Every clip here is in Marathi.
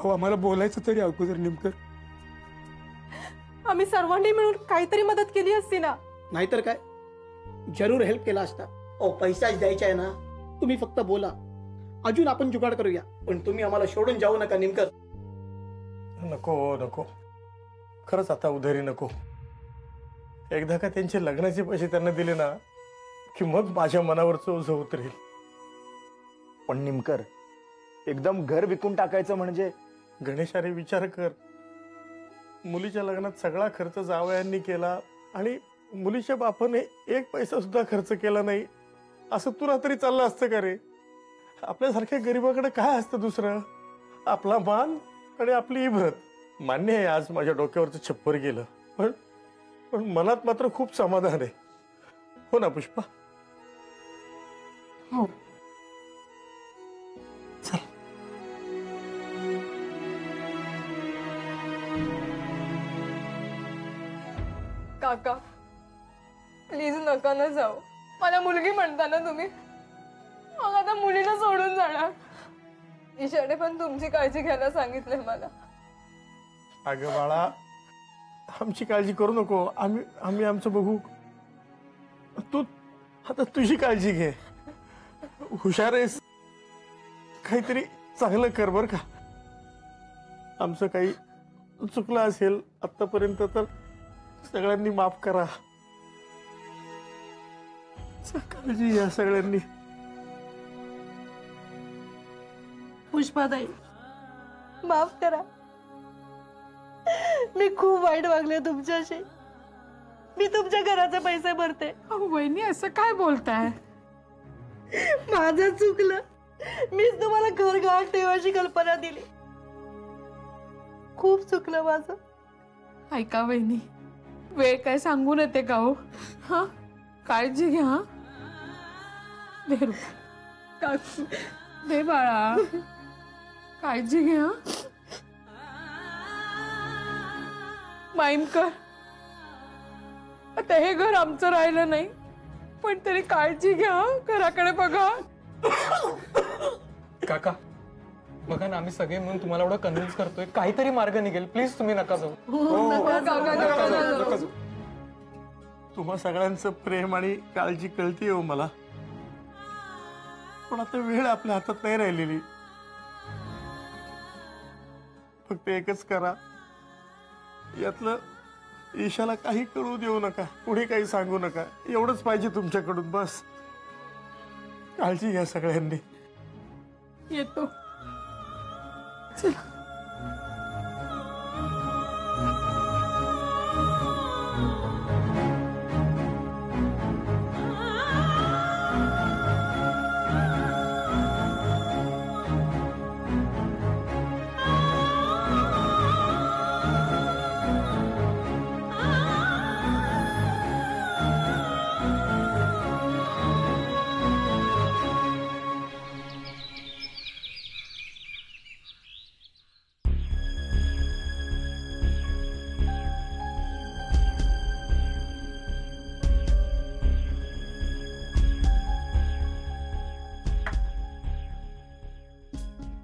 अहो आम्हाला बोलायचं तरी अगोदर नेमकं. आम्ही सर्वांनी मिळून काहीतरी मदत केली असती ना. नाहीतर काय, जरूर हेल्प केला असता. पैसाच द्यायचा आहे ना, तुम्ही फक्त बोला, अजून आपण जुगाड करूया. पण तुम्ही आम्हाला सोडून जाऊ नका नेमकं. नको नको, खरंच आता उधारी नको. एकदा का त्यांचे लग्नाचे पैसे त्यांना दिले ना की मग माझ्या मनावरचं ओझं उतरेल. पण निमकर, एकदम घर विकून टाकायचं म्हणजे? गणेश अरे विचार कर, मुलीच्या लग्नात सगळा खर्च जावयांनी केला आणि मुलीच्या बापाने एक पैसा सुद्धा खर्च केला नाही, असं तुला तरी चाललं असतं का रे? आपल्यासारख्या गरीबाकडे काय असतं दुसरं? आपला मान आणि आपली इब्रत. मान्य आहे आज माझ्या डोक्यावरचं छप्पर गेलं, पण मनात मात्र खूप समाधान आहे. हो ना पुष्पा? हो. चल. काका प्लीज नका ना जाऊ. मला मुलगी म्हणता ना तुम्ही, मग आता मुलीला सोडून जाणार. ईशाने पण तुमची काळजी घ्यायला सांगितलंय मला. अगं बाळा, आमची काळजी करू नको, आम्ही आमचं बघू. तू आता तुझी काळजी घे. हुशार आहेस, काहीतरी चांगलं कर बर का. आमचं काही चुकलं असेल आतापर्यंत तर सगळ्यांनी माफ करा. काळजी घ्या सगळ्यांनी. पुष्पाताई माफ करा, मी खूप वाईट वागले तुमच्याशी. मी तुमच्या घराचे पैसे भरते. वहिनी असं काय बोलताय? माझं चुकलं, मीच तुम्हाला घर गहाण ठेवायची कल्पना दिली. खूप चुकलं माझं. ऐका वहिनी, वेळ काय सांगून येते का हो? हा, काळजी घ्या. हा दे रुपये. काकू दे बाळा, काळजी घ्या. माईमकर, आता हे घर आमचं राहिलं नाही, पण तरी काळजी घ्या. घराकडे बघा. काका बघा ना, आम्ही सगळे म्हणून तुम्हाला एवढं कन्व्हिन्स करतोय, काहीतरी मार्ग निघेल. प्लीज तुम्ही नका जाऊ. नका जाऊ. तुम्हा सगळ्यांचं प्रेम आणि काळजी कळते हो मला, पण आता वेळ आपल्या हातात नाही राहिलेली. फक्त एकच करा, यातलं ईशाला काही कळू देऊ नका, पुढे काही सांगू नका. एवढंच पाहिजे तुमच्याकडून, बस. काळजी घ्या सगळ्यांनी. येतो.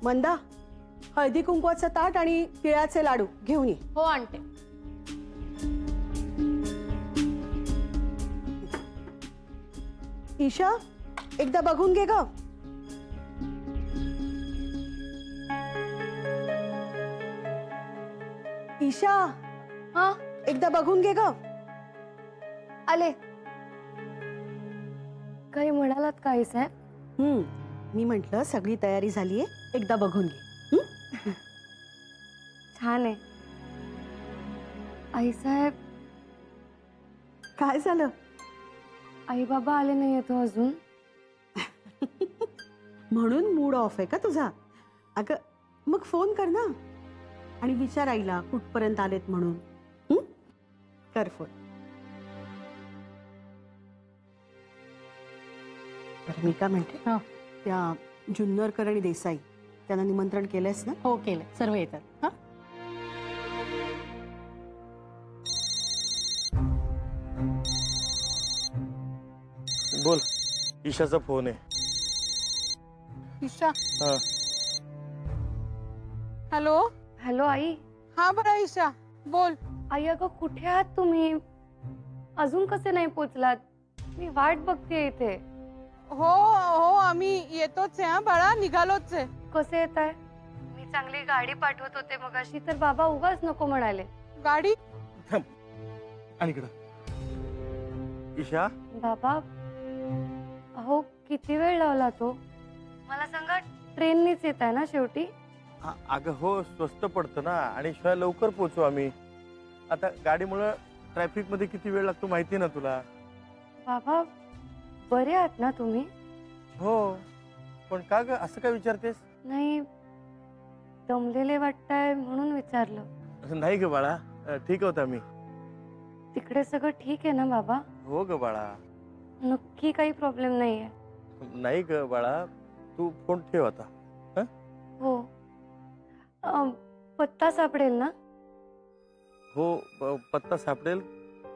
मंदा, हळदी कुंकवाचं ताट आणि तिळाचे लाडू घेऊन ये. हो आणते. ईशा, एकदा बघून घे ग. ईशा, हा एकदा बघून घे ग. आले. काही म्हणालात काही साहेब? मी म्हंटल सगळी तयारी झालीये, एकदा बघून घे. छान आहे. आई साहेब, काय झालं? आई बाबा आले नाही तो अजून. म्हणून मूड ऑफ आहे का तुझा? अगं मग फोन कर ना आणि विचार आईला कुठपर्यंत आलेत म्हणून. कर फोन. तर मी काय म्हणते, त्या जुन्नरकर आणि देसाई त्यांना निमंत्रण केलंयस ना? हो केलं, सर्व येतात. हा बोल. ईशाचा फोन आहे. ईशा, हा हॅलो हॅलो आई. हा बरं ईशा बोल. आई अगं कुठे आहात तुम्ही? अजून कसे नाही पोचलात? मी वाट बघते इथे. हो हो आम्ही येतोच आहे. हा बाळा निघालोच आहे. कसे येत आहे? मी चांगली गाडी पाठवत होते मगाशी तर बाबा उगाच नको म्हणाले. गाडी आणि इकडं ईशा. बाबा अहो किती वेळ लावला तो? मला सांगा ट्रेननीच येत आहे ना शेवटी? अगं हो स्वस्त पडतं ना आणि शिवाय लवकर पोहोचू आम्ही. आता गाडीमुळे ट्रॅफिक मध्ये किती वेळ लागतो माहिती ना तुला. बाबा बरे आहात ना तुम्ही? हो पण का ग असं काय विचारतेस? नाही दमलेले वाटताय म्हणून विचारलं. नाही ग बाळा ठीक होता मी. तिकडे सगळं ठीक आहे ना बाबा? हो ग बाळा. नक्की काही प्रॉब्लेम नाहीये? नाही ग बाळा तू फोन ठेव आता. हो पत्ता सापडेल ना? हो पत्ता सापडेल.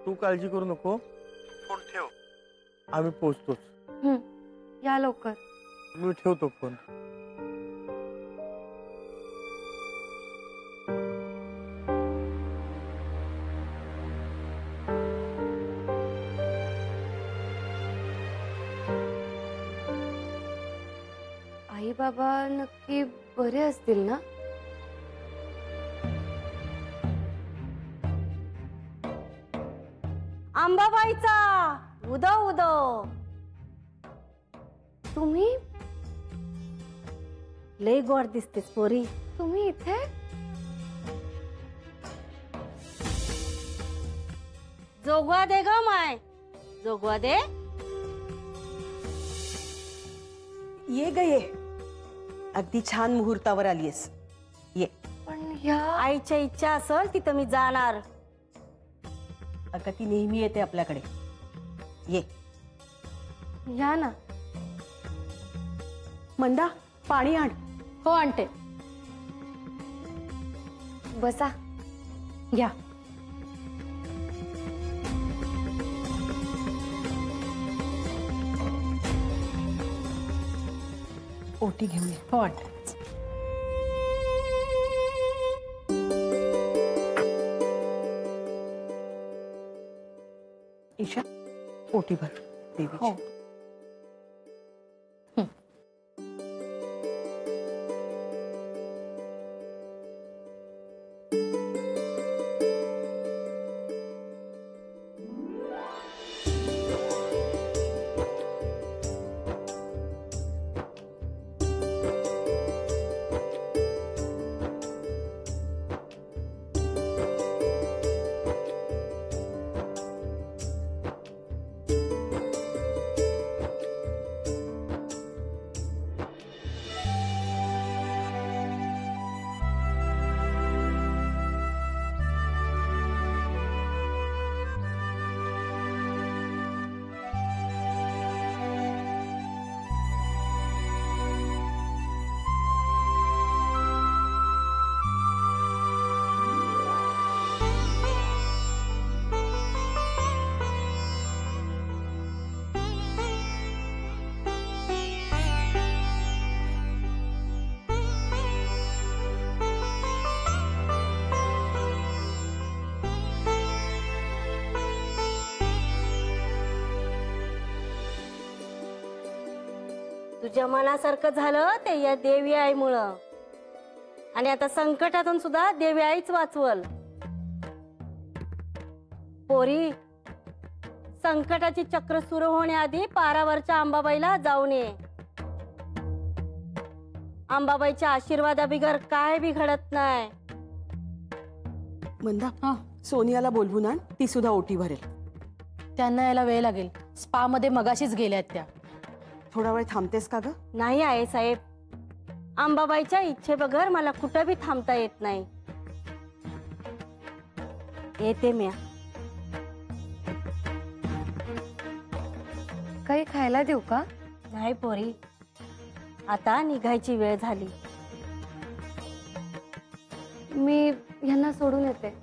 तू काळजी करू नको. फोन ठेव आम्ही पोहोचतोच. या लवकर. मी ठेवतो फोन. आई बाबा नक्की बरे असतील ना? आंबाबाईचा उदो उदो. तुम्ही लय गोड दिसतेस पोरी. तुम्ही इथे? जोगवा दे ग माय, जोगवा दे. ये ग ये. अगदी छान मुहूर्तावर आलीयस. ये. पण ह्या आईच्या इच्छा असेल तिथं मी जाणार. अगं ती नेहमी येते आपल्याकडे. ये. या ना. मंदा पाणी आण. हो आणते. बसा. घ्या. ओटी घेऊन ये. हो आणते. ईशा ओटी भर देवीची. हो. तुझ्या मनासारखं झालं ते या देवी आईमुळं. आणि आता संकटातून सुद्धा देवी आईच वाचवल. पोरी संकटाची चक्र सुरू होण्याआधी पारावरच्या अंबाबाईला जाऊन ये. अंबाबाईच्या आशीर्वादाबिगर काय बी घडत नाही. मंदा सोनियाला बोलवून आण. ती सुद्धा ओटी भरेल. त्यांना यायला वेळ लागेल. स्पा मध्ये मगाशीच गेल्यात त्या. थोडा वेळ थांबतेस का ग? नाही आहे साहेब. अंबाबाईच्या इच्छेबगर मला कुठं बी थांबता येत नाही. येते मी. काही खायला देऊ का? नाही पोरी आता निघायची वेळ झाली. मी यांना सोडून येते.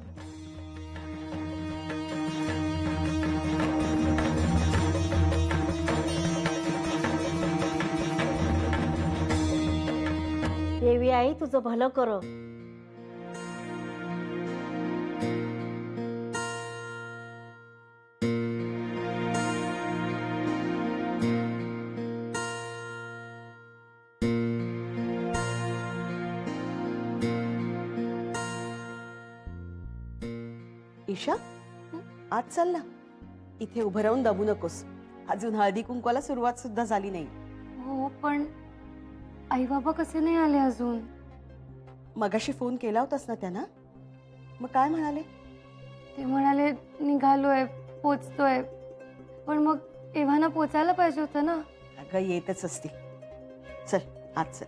देवी आई तुझं भलं करो. ईशा आज चल ना, इथे उभं राहून दबू नकोस. अजून हळदी कुंकवाला सुरुवात सुद्धा झाली नाही. हो पण आई बाबा कसे नाही आले अजून? मगाशी फोन केला होतास ना त्यांना? मग काय म्हणाले? ते म्हणाले निघालोय, पोचतोय. पण मग एव्हाना पोचायला पाहिजे होतं ना. अगं येतच असतील. चल आज चल.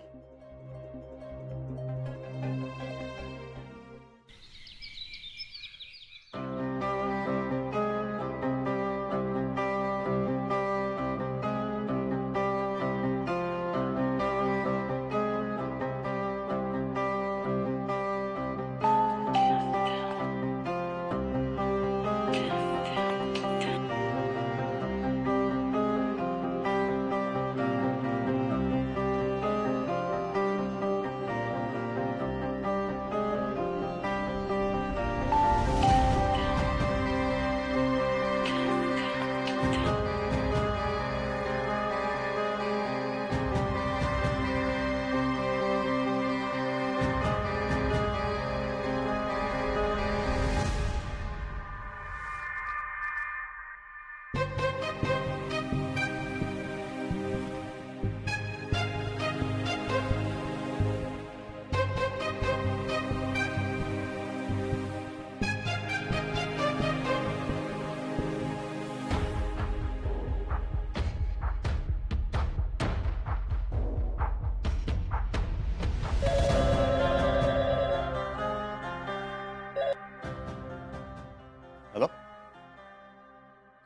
हॅलो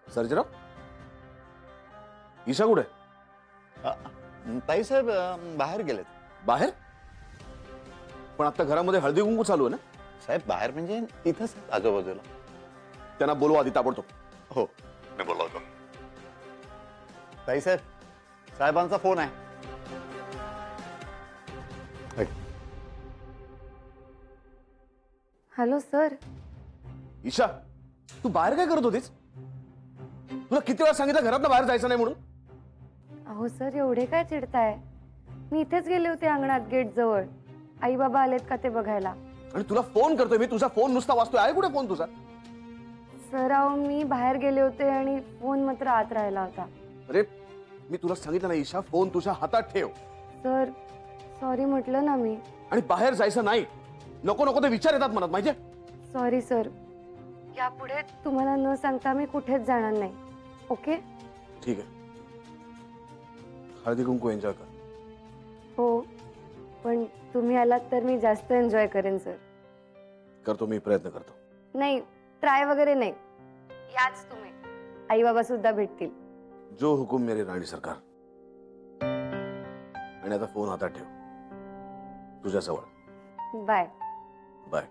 सर्जराव, ईशा कुठे? ताई साहेब बाहेर गेलेत. बाहेर? पण आता घरामध्ये हळदी कुंकू चालू आहे ना? साहेब बाहेर म्हणजे तिथंच आजूबाजूला. त्यांना बोलवा आधी ताबडतोब. हो मी बोलवतो. ताई साहेब, साहेबांचा फोन आहे. Hello sir. ईशा, तू बाहेर काय करत होतीस? तुला किती वेळा सांगितलं घरात बाहेर जायचं नाही म्हणून? अहो सर, एवढे काय चिडताय? मी इथेच गेले होते अंगणात गेट जवळ. आई बाबा आलेत का ते बघायला. आणि तुला फोन करतोय मी, तुझा फोन नुसता वाजतोय. आहे कुठे फोन तुझा? सर अहो, मी बाहेर गेले होते आणि फोन मात्र आत राहिला होता. अरे मी तुला सांगितलं ना ईशा, फोन तुझ्या हातात ठेव. सर सॉरी म्हटलं ना मी. आणि बाहेर जायचं नाही. नको नको ते विचार येतात मनात, माहितीये? Sorry sir. यापुढे तुम्हाला न सांगता मी कुठेच जाणार नाही. ओके? ठीक आहे. हळदी कुंकू एन्जॉय कर. हो, पण तुम्ही आलात तर मी जास्त एन्जॉय करेन सर. करतो, मी प्रयत्न करतो. नाही, ट्राय वगैरे नाही. याच तुम्ही. आई बाबा सुद्धा भेटतील. जो हुकुम मेरे राणी सरकार. आणि आता फोन हातात ठेव. तुझ्या जवळ. Bye bye.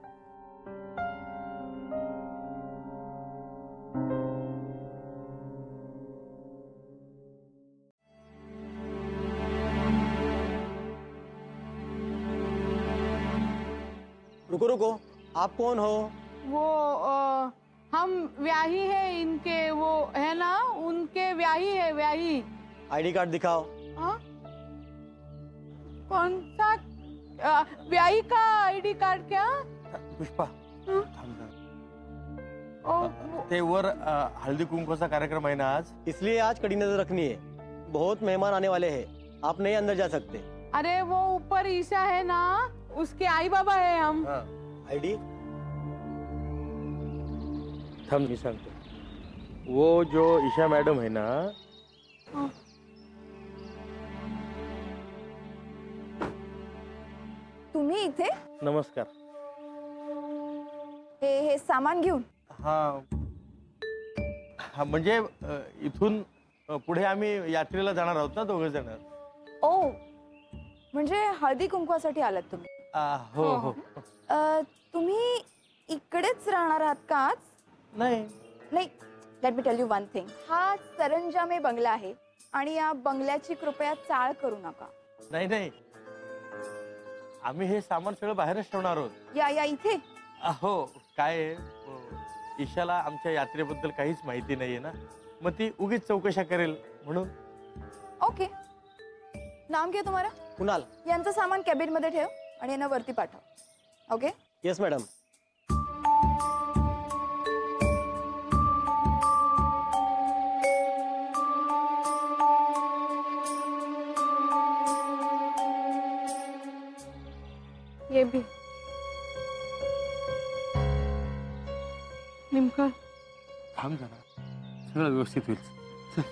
रुको रुको, आप कौन हो? वो हम व्याही है इनके, वो है ना उनके व्याही है, व्याही. आईडी कार्ड दिखाओ. हाँ? कौन सा व्याही का आईडी कार्ड? क्या पुष्पा, ते वर हल्दी कुंकवाचा कार्यक्रम है ना आज, इसलिए आज कड़ी नजर रखनी है. बहुत मेहमान आने वाले हैं, आप नहीं अंदर जा सकते. अरे वो ऊपर ईशा है ना, उसके आई बाबा है हम. आईडी थम, मी सांगतो. वो जो ईशा मैडम है ना, तुम्ही इथे? नमस्कार. हे सामान घेऊन? हा म्हणजे इथून पुढे आम्ही यात्रेला जाणार आहोत ना, दोघे जण. ओ, म्हणजे हळदी कुंकवासाठी आलात तुम्ही? हो हो. तुम्ही इकडेच राहणार आहात का आज? नाही नाही, let me tell you one thing. हा सरंजामे बंगला आहे आणि या बंगल्याची कृपया चाळ करू नका. नाही नाही, आम्ही हे सामान सगळं बाहेरच ठेवणार आहोत. या इथे. हो, काय ईशाला आमच्या यात्रेबद्दल काहीच माहिती नाहीये ना, मग ती उगीच चौकशा करेल म्हणून. ओके, नाम क्या तुम्हारा? कुणाल. यांचं सामान कॅबिन मध्ये ठेव आणि यांना वरती पाठव. ओके? Yes madam. निमकर थांब जरा, सगळं व्यवस्थित होईल. चल.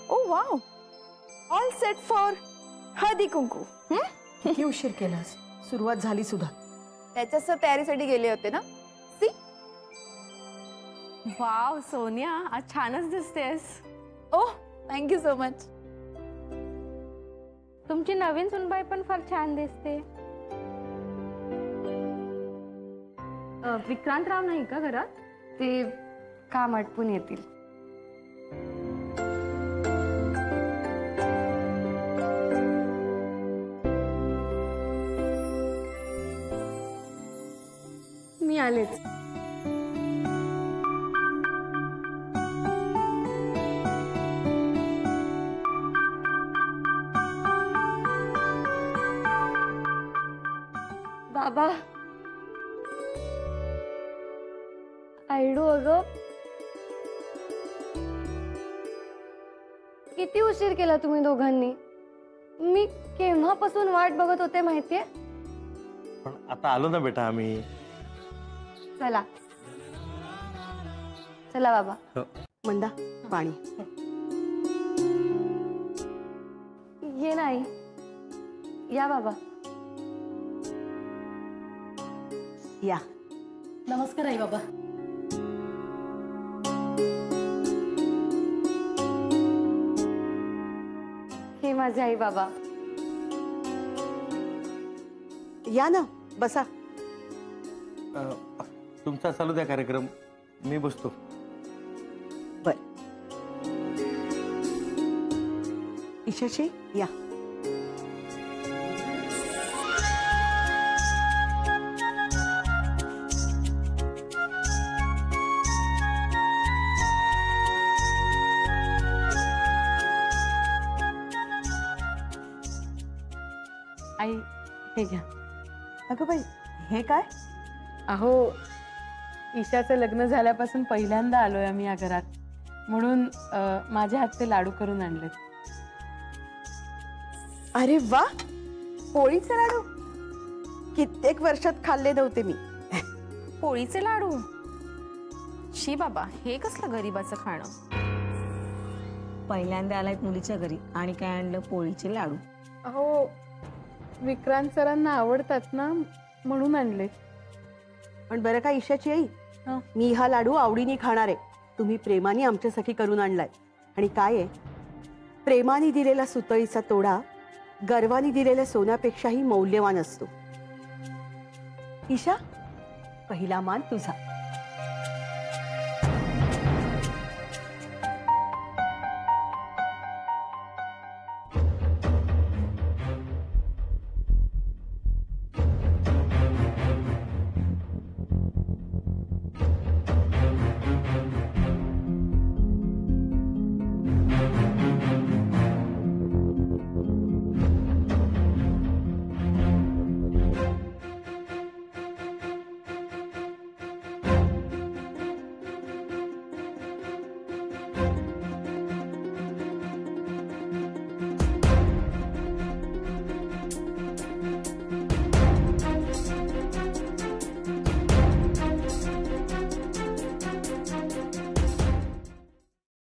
ओ wow, all set for Haldi Kunku. किती उशीर केलास, सुरुवात झाली सुद्धा. त्याच्याच तयारीसाठी गेले होते ना. सी, वाव सोनिया, आज छानच दिसतेस. ओह थँक्यू सो मच. तुमची नवीन सुनबाई पण फार छान दिसते. विक्रांतराव नाही का घरात? ते काम आटपून येतील. मी आलेच. बाबा, आयडू अगं, किती उशीर केला तुम्ही दोघांनी. मी केव्हापासून वाट बघत होते माहितीये. पण आता आलो ना बेटा आम्ही. चला चला बाबा. मंदा, पाणी. ये नाही, या बाबा. या. नमस्कार आई बाबा. हे माझे आई बाबा. या ना, बसा. तुमचा चालू द्या कार्यक्रम, मी बसतो. बर. ईशाची या. आई हे घ्या. अगं बाई, हे काय? अहो, ईशाचं लग्न झाल्यापासून पहिल्यांदा आलोय आम्ही या घरात, म्हणून माझ्या हातचे लाडू करून आणलेत. अरे वा, पोळीचे लाडू कित्येक वर्षात खाल्ले नव्हते मी. पोळीचे लाडू? शी बाबा, हे कसलं गरीबाचं खाणं. पहिल्यांदा आलायत मुलीच्या घरी आणि काय आणलं? पोळीचे लाडू. अहो, विक्रांत सरांना आवडतात ना, म्हणून आणले. पण बरं का ईशाची आई, हं. मी हा लाडू आवडीने खाणार आहे. तुम्ही प्रेमाने आमच्यासाठी करून आणलाय. आणि काय आहे, प्रेमाने दिलेला सुतळीचा तोडा गर्वाने दिलेल्या सोन्यापेक्षाही मौल्यवान असतो. ईशा, पहिला मान तुझा.